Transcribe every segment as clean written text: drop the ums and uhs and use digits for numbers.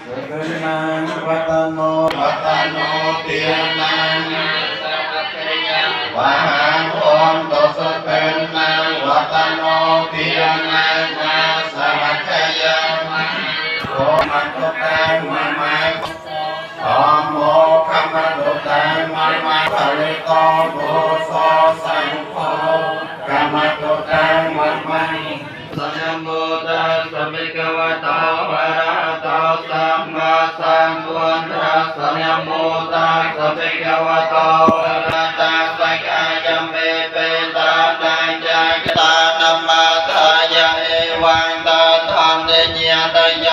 วัตโนเตียนังวะหังโอนโตสเตนังวัตโนเตียนังนาสมัจจยังโอมันตุตังมะมังธรรมโมคัมมันตุตังมะมังภริโตโภโสสังโฆคัมมันตุตังมะมังสัมมุตัสสะภิกขวะโตอะระหะโตสัมมาสัมพุทธัสสะนะโมตัสสะภิกขวะโตอะระหะโตสักกายเมเปตานังจักตานัมมาทายะเอวังตทันเนญญาตโย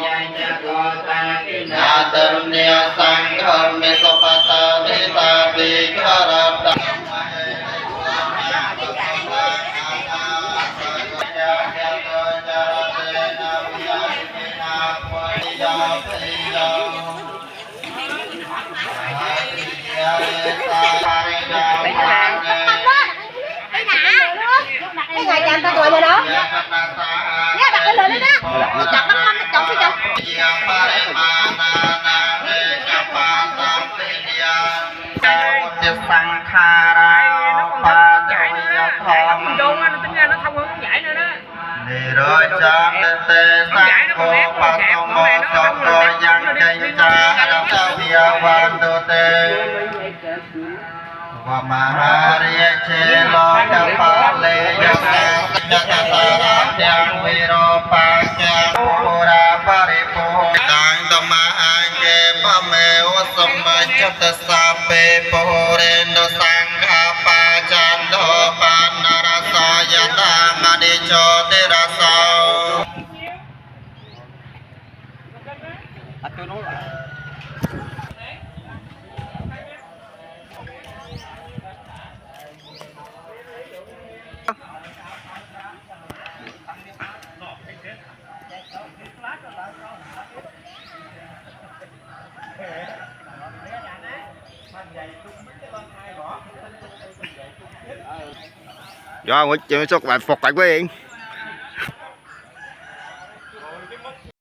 ยังจะโกตากินาตรุเนสังฆเมสุปตาทิตาปิฆารัต Cái ngày chạm ta gọi rồi đó. Nhá đặt cái lên đó đó. Nó chặt nó không, nó chọc cái chọc. Sang kha ra pa chạy nữa nó trốn nó tính ra nó thông hơn giải nữa đó. Đi rồi chạm đến tê sang cô pa sông mô sông tôi giang cây cha đọc sao bia văn đô tê và mà riêng chế lo đọc pa lê giang sa nhạc sa ra giang vi rô pa giang cô ra pa ri po đàng tâm ma kê pa mê ô sâm ma chất sa pe po ren đô sang kha pa chan đô pa na ra so yata ma đi cho tê ra so do ngồi chơi chốt bạn phục lại với